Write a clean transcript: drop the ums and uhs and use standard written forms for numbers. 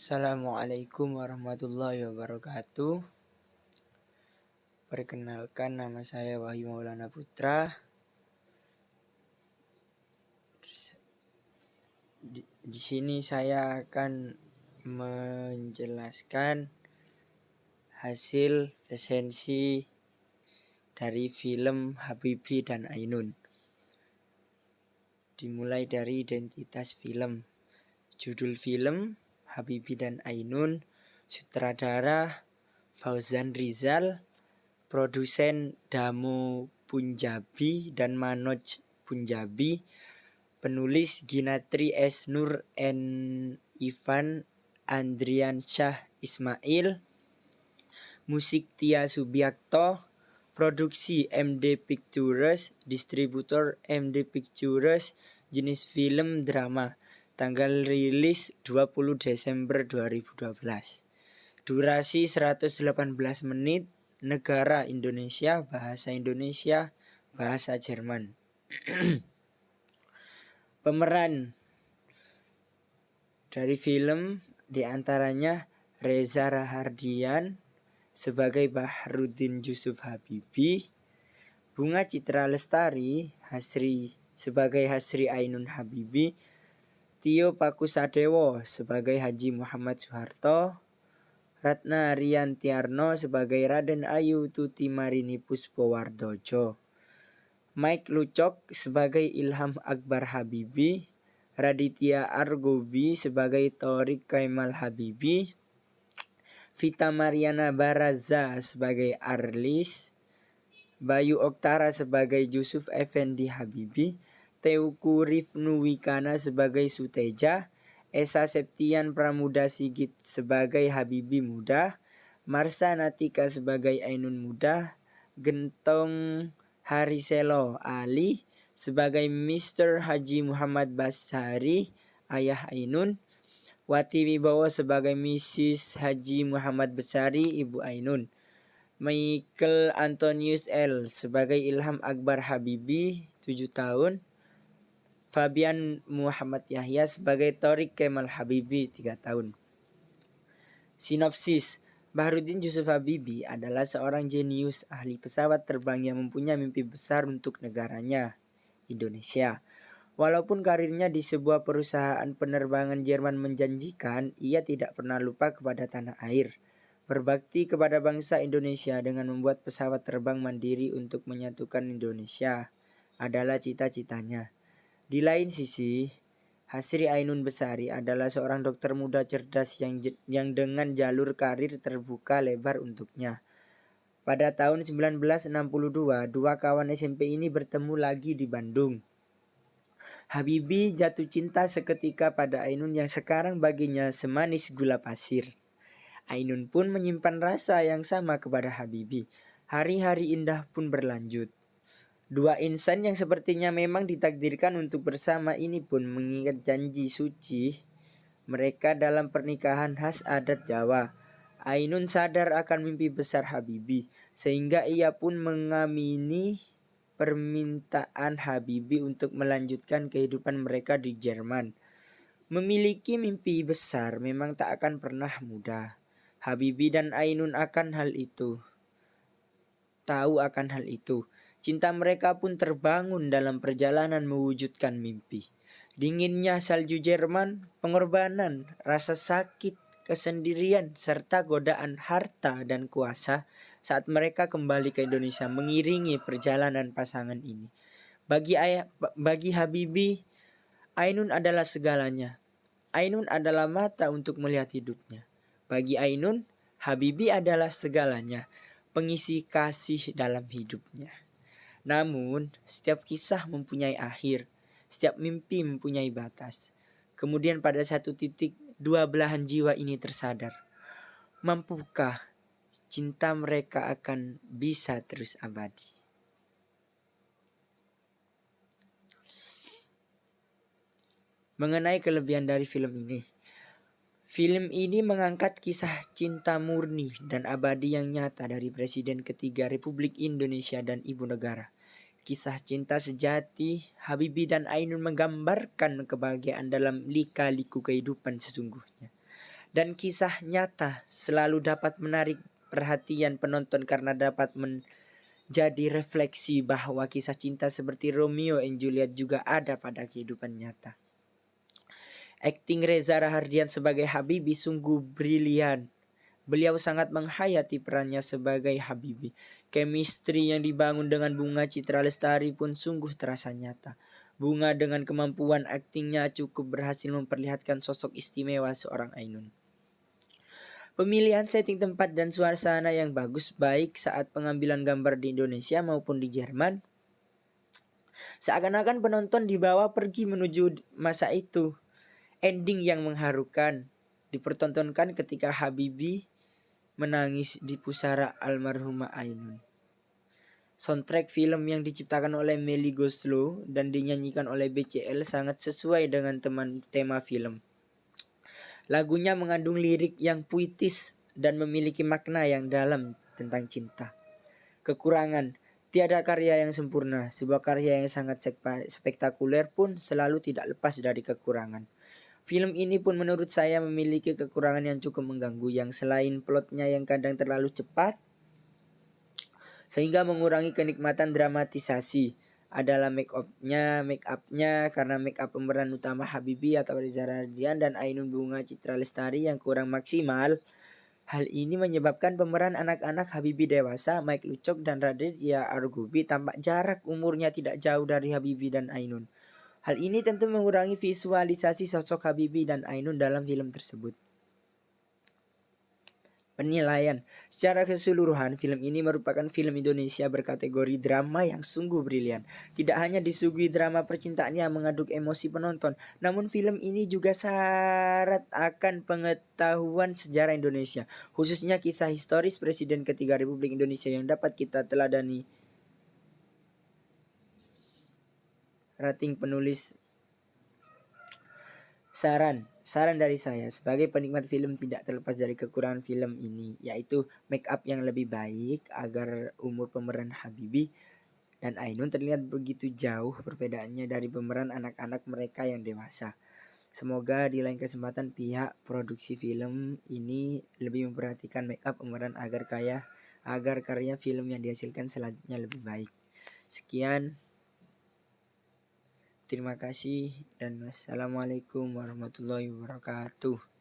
Assalamualaikum warahmatullahi wabarakatuh. Perkenalkan, nama saya Wahyu Maulana Putra. Di sini saya akan menjelaskan hasil resensi dari film Habibie dan Ainun. Dimulai dari identitas film. Judul film Habibie dan Ainun, sutradara Fauzan Rizal, produsen Damo Punjabi dan Manoj Punjabi, penulis Ginatri S. Nur N. Ivan Andriansyah Ismail, musik Tia Subiakto, produksi MD Pictures, distributor MD Pictures, jenis film drama, tanggal rilis 20 Desember 2012. Durasi 118 menit, negara Indonesia, bahasa Jerman. Pemeran dari film diantaranya Reza Rahardian sebagai Bahrudin Yusuf Habibie, Bunga Citra Lestari sebagai Hasri Ainun Habibie, Tio Pakusadewo sebagai Haji Muhammad Soeharto, Ratna Riantiarno sebagai Raden Ayu Tuti Marini Puspowardojo, Mike Lucok sebagai Ilham Akbar Habibie, Raditya Argobi sebagai Thorik Kemal Habibie, Vita Mariana Baraza sebagai Arlis, Bayu Oktara sebagai Yusuf Effendi Habibie, Teuku Rifnu Wikana sebagai Suteja, Esa Septian Pramuda Sigit sebagai Habibie Muda, Marsha Natika sebagai Ainun Muda, Gentong Hariselo Ali sebagai Mr. Haji Muhammad Basari, ayah Ainun, Wati Wibowo sebagai Mrs. Haji Muhammad Basari, ibu Ainun, Michael Antonius L sebagai Ilham Akbar Habibie 7 tahun, Fabian Muhammad Yahya sebagai Thorik Kemal Habibie 3 tahun. Sinopsis: Bahrudin Yusuf Habibie adalah seorang jenius ahli pesawat terbang yang mempunyai mimpi besar untuk negaranya, Indonesia. Walaupun karirnya di sebuah perusahaan penerbangan Jerman menjanjikan, ia tidak pernah lupa kepada tanah air. Berbakti kepada bangsa Indonesia dengan membuat pesawat terbang mandiri untuk menyatukan Indonesia adalah cita-citanya. Di lain sisi, Hasri Ainun Besari adalah seorang dokter muda cerdas yang dengan jalur karir terbuka lebar untuknya. Pada tahun 1962, dua kawan SMP ini bertemu lagi di Bandung. Habibie jatuh cinta seketika pada Ainun yang sekarang baginya semanis gula pasir. Ainun pun menyimpan rasa yang sama kepada Habibie. Hari-hari indah pun berlanjut. Dua insan yang sepertinya memang ditakdirkan untuk bersama ini pun mengikat janji suci mereka dalam pernikahan khas adat Jawa. Ainun sadar akan mimpi besar Habibie, sehingga ia pun mengamini permintaan Habibie untuk melanjutkan kehidupan mereka di Jerman. Memiliki mimpi besar memang tak akan pernah mudah. Habibie dan Ainun tahu akan hal itu. Cinta mereka pun terbangun dalam perjalanan mewujudkan mimpi. Dinginnya salju Jerman, pengorbanan, rasa sakit, kesendirian, serta godaan harta dan kuasa saat mereka kembali ke Indonesia mengiringi perjalanan pasangan ini. Bagi Habibie, Ainun adalah segalanya. Ainun adalah mata untuk melihat hidupnya. Bagi Ainun, Habibie adalah segalanya, pengisi kasih dalam hidupnya. Namun, setiap kisah mempunyai akhir, setiap mimpi mempunyai batas. Kemudian pada satu titik, dua belahan jiwa ini tersadar. Mampukah cinta mereka akan bisa terus abadi? Mengenai kelebihan dari film ini. Film ini mengangkat kisah cinta murni dan abadi yang nyata dari Presiden ketiga Republik Indonesia dan Ibu Negara. Kisah cinta sejati, Habibie dan Ainun menggambarkan kebahagiaan dalam lika-liku kehidupan sesungguhnya. Dan kisah nyata selalu dapat menarik perhatian penonton karena dapat menjadi refleksi bahwa kisah cinta seperti Romeo and Juliet juga ada pada kehidupan nyata. Akting Reza Rahardian sebagai Habibie sungguh brilian. Beliau sangat menghayati perannya sebagai Habibie. Chemistry yang dibangun dengan Bunga Citra Lestari pun sungguh terasa nyata. Bunga dengan kemampuan aktingnya cukup berhasil memperlihatkan sosok istimewa seorang Ainun. Pemilihan setting tempat dan suasana yang bagus baik saat pengambilan gambar di Indonesia maupun di Jerman. Seakan-akan penonton dibawa pergi menuju masa itu. Ending yang mengharukan dipertontonkan ketika Habibie menangis di pusara almarhumah Ainun. Soundtrack film yang diciptakan oleh Melly Goeslaw dan dinyanyikan oleh BCL sangat sesuai dengan tema film. Lagunya mengandung lirik yang puitis dan memiliki makna yang dalam tentang cinta. Kekurangan, tiada karya yang sempurna. Sebuah karya yang sangat spektakuler pun selalu tidak lepas dari kekurangan. Film ini pun menurut saya memiliki kekurangan yang cukup mengganggu, yang selain plotnya yang kadang terlalu cepat sehingga mengurangi kenikmatan dramatisasi adalah make upnya karena make up pemeran utama Habibie atau Reza Rahardian dan Ainun Bunga Citra Lestari yang kurang maksimal. Hal ini menyebabkan pemeran anak-anak Habibie dewasa Mike Lucok dan Raditya Argobi tampak jarak umurnya tidak jauh dari Habibie dan Ainun. Hal ini tentu mengurangi visualisasi sosok Habibie dan Ainun dalam film tersebut. Penilaian, secara keseluruhan film ini merupakan film Indonesia berkategori drama yang sungguh brilian. Tidak hanya disuguhi drama percintaan yang mengaduk emosi penonton, namun film ini juga syarat akan pengetahuan sejarah Indonesia, khususnya kisah historis Presiden ketiga Republik Indonesia yang dapat kita teladani. Rating penulis. Saran dari saya sebagai penikmat film tidak terlepas dari kekurangan film ini, yaitu make up yang lebih baik agar umur pemeran Habibie dan Ainun terlihat begitu jauh perbedaannya dari pemeran anak-anak mereka yang dewasa. Semoga di lain kesempatan pihak produksi film ini lebih memperhatikan make up pemeran agar karya film yang dihasilkan selanjutnya lebih baik. Sekian. Terima kasih dan wassalamualaikum warahmatullahi wabarakatuh.